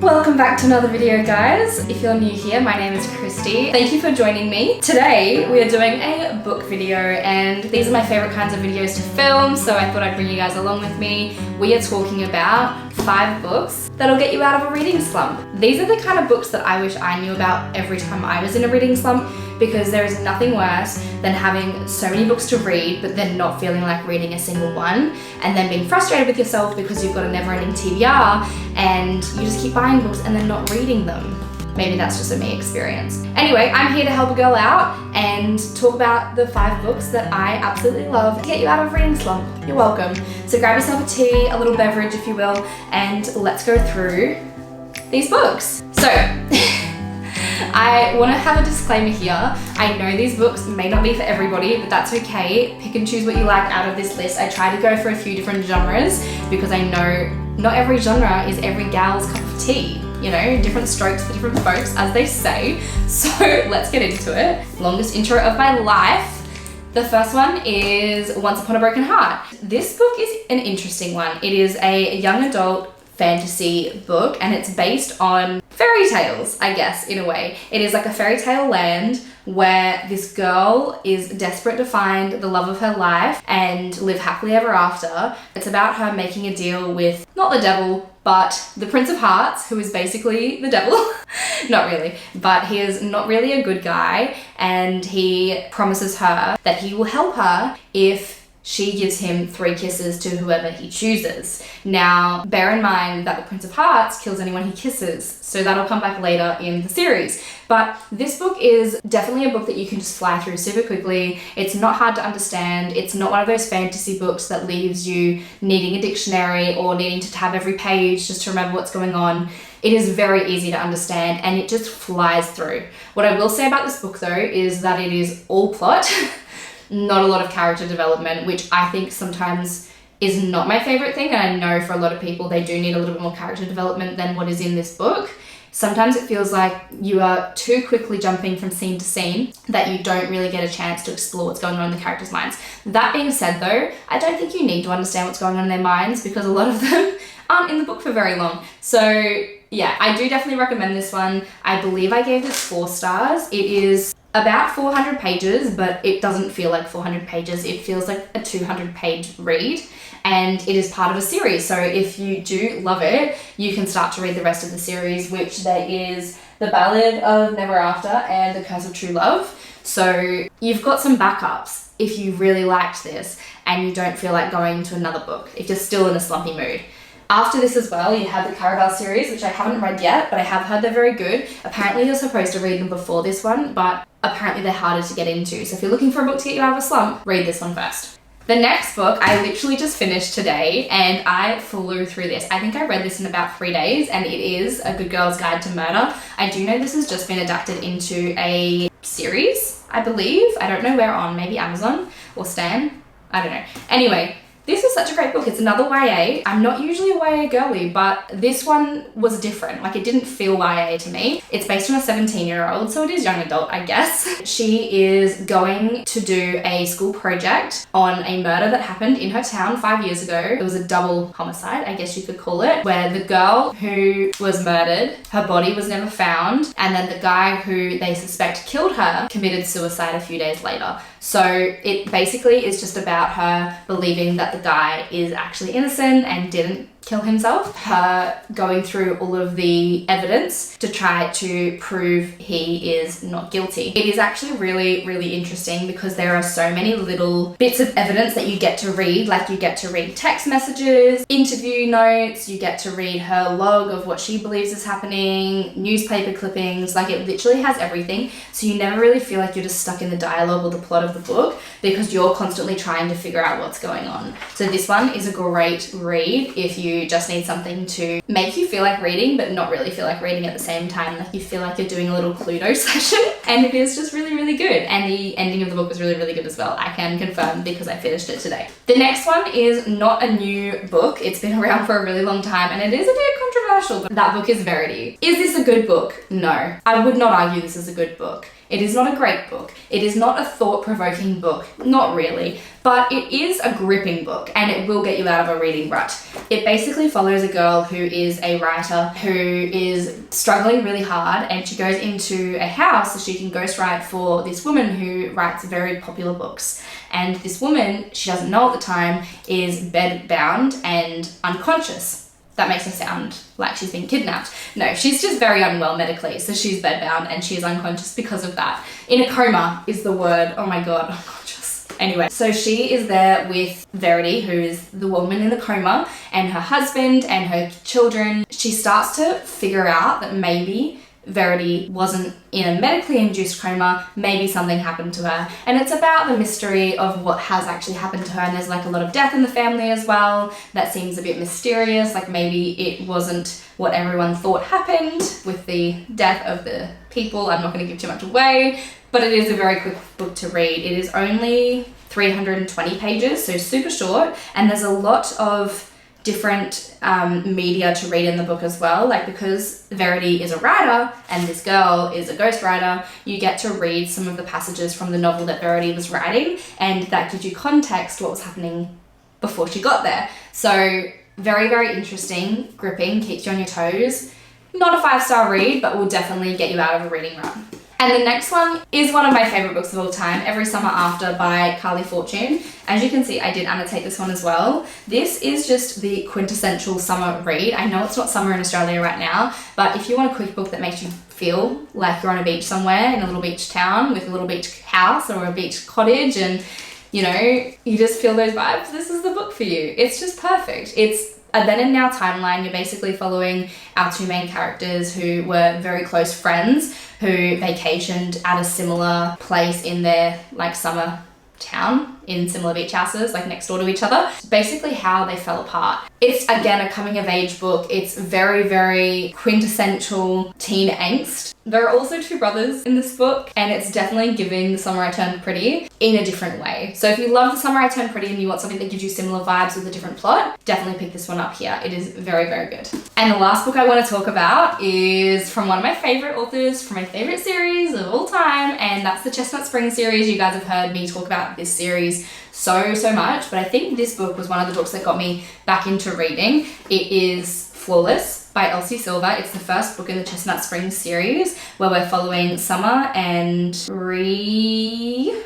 Welcome back to another video, guys. If you're new here, my name is Christy. Thank you for joining me. Today we are doing a book video, and these are my favorite kinds of videos to film, so I thought I'd bring you guys along with me. We are talking about 5 books that'll get you out of a reading slump. These are the kind of books that I wish I knew about every time I was in a reading slump, because there is nothing worse than having so many books to read but then not feeling like reading a single one, and then being frustrated with yourself because you've got a never-ending TBR and you just keep buying books and then not reading them. Maybe that's just a me experience. Anyway, I'm here to help a girl out and talk about the 5 books that I absolutely love to get you out of reading slump. You're welcome. So grab yourself a tea, a little beverage if you will, and let's go through these books. So, I want to have a disclaimer here. I know these books may not be for everybody, but that's okay. Pick and choose what you like out of this list. I try to go for a few different genres because I know not every genre is every gal's cup of tea. You know, different strokes for different folks, as they say. So let's get into it. Longest intro of my life. The first one is Once Upon a Broken Heart. This book is an interesting one. It is a young adult fantasy book, and it's based on fairy tales, I guess, in a way. It is like a fairy tale land where this girl is desperate to find the love of her life and live happily ever after. It's about her making a deal with, not the devil, but the Prince of Hearts, who is basically the devil. Not really, but he is not really a good guy, and he promises her that he will help her if she gives him 3 kisses to whoever he chooses. Now, bear in mind that the Prince of Hearts kills anyone he kisses, so that'll come back later in the series. But this book is definitely a book that you can just fly through super quickly. It's not hard to understand. It's not one of those fantasy books that leaves you needing a dictionary or needing to tab every page just to remember what's going on. It is very easy to understand and it just flies through. What I will say about this book though is that it is all plot. Not a lot of character development, which I think sometimes is not my favorite thing. And I know for a lot of people, they do need a little bit more character development than what is in this book. Sometimes it feels like you are too quickly jumping from scene to scene that you don't really get a chance to explore what's going on in the characters' minds. That being said though, I don't think you need to understand what's going on in their minds because a lot of them aren't in the book for very long. So yeah, I do definitely recommend this one. I believe I gave this 4 stars. It is about 400 pages, but it doesn't feel like 400 pages. It feels like a 200-page read, and it is part of a series. So if you do love it, you can start to read the rest of the series, which there is The Ballad of Never After and The Curse of True Love. So you've got some backups if you really liked this and you don't feel like going to another book, if you're still in a slumpy mood. After this as well, you have the Caraval series, which I haven't read yet, but I have heard they're very good. Apparently you're supposed to read them before this one, but apparently they're harder to get into. So if you're looking for a book to get you out of a slump, read this one first. The next book I literally just finished today, and I flew through this. I think I read this in about 3 days, and it is A Good Girl's Guide to Murder. I do know this has just been adapted into a series, I believe. I don't know where on, maybe Amazon or Stan. I don't know. Anyway, this is such a great book. It's another YA. I'm not usually a YA girly, but this one was different. Like, it didn't feel YA to me. It's based on a 17-year-old, so it is young adult, I guess. She is going to do a school project on a murder that happened in her town 5 years ago. It was a double homicide, I guess you could call it, where the girl who was murdered, her body was never found, and then the guy who they suspect killed her committed suicide a few days later. So it basically is just about her believing that the guy is actually innocent and didn't kill himself. Her going through all of the evidence to try to prove he is not guilty. It is actually really, really interesting because there are so many little bits of evidence that you get to read. Like, you get to read text messages, interview notes, you get to read her log of what she believes is happening, newspaper clippings. Like, it literally has everything. So you never really feel like you're just stuck in the dialogue or the plot of the book because you're constantly trying to figure out what's going on. So this one is a great read if you just need something to make you feel like reading but not really feel like reading at the same time. Like, you feel like you're doing a little Cluedo session, and it is just really, really good. And the ending of the book was really, really good as well. I can confirm because I finished it today. The next one is not a new book. It's been around for a really long time and it is a bit controversial controversial, but that book is Verity. Is this a good book? No. I would not argue this is a good book. It is not a great book. It is not a thought-provoking book. Not really. But it is a gripping book and it will get you out of a reading rut. It basically follows a girl who is a writer who is struggling really hard, and she goes into a house so she can ghostwrite for this woman who writes very popular books. And this woman, she doesn't know at the time, is bedbound and unconscious. That makes her sound like she's been kidnapped. No, she's just very unwell medically, so she's bedbound and she is unconscious because of that. In a coma is the word. Oh my god, unconscious. Anyway, so she is there with Verity, who is the woman in the coma, and her husband and her children. She starts to figure out that maybe Verity wasn't in a medically induced coma, maybe something happened to her. And it's about the mystery of what has actually happened to her, and there's like a lot of death in the family as well. That seems a bit mysterious, like maybe it wasn't what everyone thought happened with the death of the people. I'm not going to give too much away, but it is a very quick book to read. It is only 320 pages, so super short, and there's a lot of different media to read in the book as well. Like, because Verity is a writer and this girl is a ghostwriter, you get to read some of the passages from the novel that Verity was writing, and that gives you context what was happening before she got there. So very, very interesting, gripping, keeps you on your toes. Not a 5-star read, but will definitely get you out of a reading rut. And the next one is one of my favorite books of all time, Every Summer After by Carly Fortune. As you can see, I did annotate this one as well. This is just the quintessential summer read. I know it's not summer in Australia right now, but if you want a quick book that makes you feel like you're on a beach somewhere, in a little beach town with a little beach house or a beach cottage, and you know, you just feel those vibes, this is the book for you. It's just perfect. It's a then and now timeline. You're basically following our two main characters who were very close friends who vacationed at a similar place in their like summer town, in similar beach houses, like next door to each other. Basically how they fell apart. It's again a coming of age book. It's very, very quintessential teen angst. There are also two brothers in this book, and it's definitely giving The Summer I Turned Pretty in a different way. So if you love The Summer I Turned Pretty and you want something that gives you similar vibes with a different plot, definitely pick this one up here. It is very, very good. And the last book I want to talk about is from one of my favorite authors from my favorite series of all time, and that's the Chestnut Spring series. You guys have heard me talk about this series so much, but I think this book was one of the books that got me back into reading. It is Flawless by Elsie Silver. It's the first book in the Chestnut Springs series where we're following Summer and Rhett.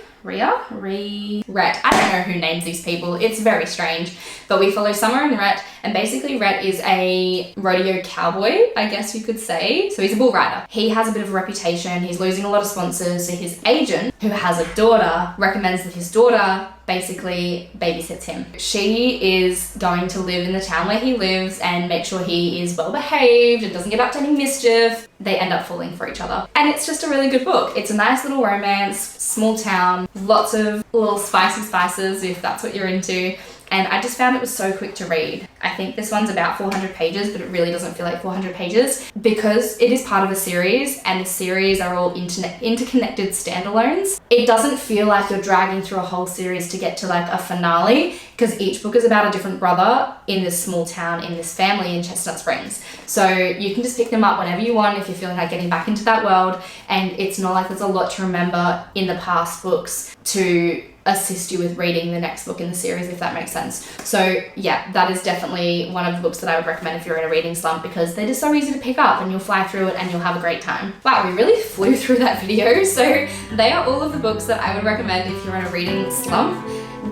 I don't know who names these people. It's very strange. But we follow Summer and Rhett, and basically Rhett is a rodeo cowboy, I guess you could say. So he's a bull rider. He has a bit of a reputation. He's losing a lot of sponsors. So his agent, who has a daughter, recommends that his daughter basically babysits him. She is going to live in the town where he lives and make sure he is well behaved and doesn't get up to any mischief. They end up falling for each other. And it's just a really good book. It's a nice little romance, small town, lots of little spicy spices if that's what you're into. And I just found it was so quick to read. I think this one's about 400 pages, but it really doesn't feel like 400 pages because it is part of a series, and the series are all interconnected standalones. It doesn't feel like you're dragging through a whole series to get to like a finale, because each book is about a different brother in this small town, in this family in Chestnut Springs. So you can just pick them up whenever you want if you're feeling like getting back into that world, and it's not like there's a lot to remember in the past books to assist you with reading the next book in the series, if that makes sense. So yeah, that is definitely one of the books that I would recommend if you're in a reading slump, because they're just so easy to pick up and you'll fly through it and you'll have a great time. Wow, we really flew through that video. So they are all of the books that I would recommend if you're in a reading slump.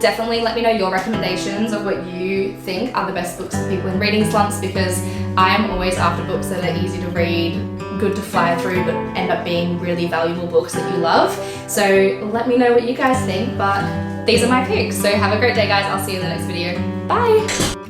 Definitely let me know your recommendations of what you think are the best books for people in reading slumps, because I'm always after books that are easy to read, good to fly through, but end up being really valuable books that you love. So let me know what you guys think, but these are my picks. So have a great day, guys. I'll see you in the next video. Bye.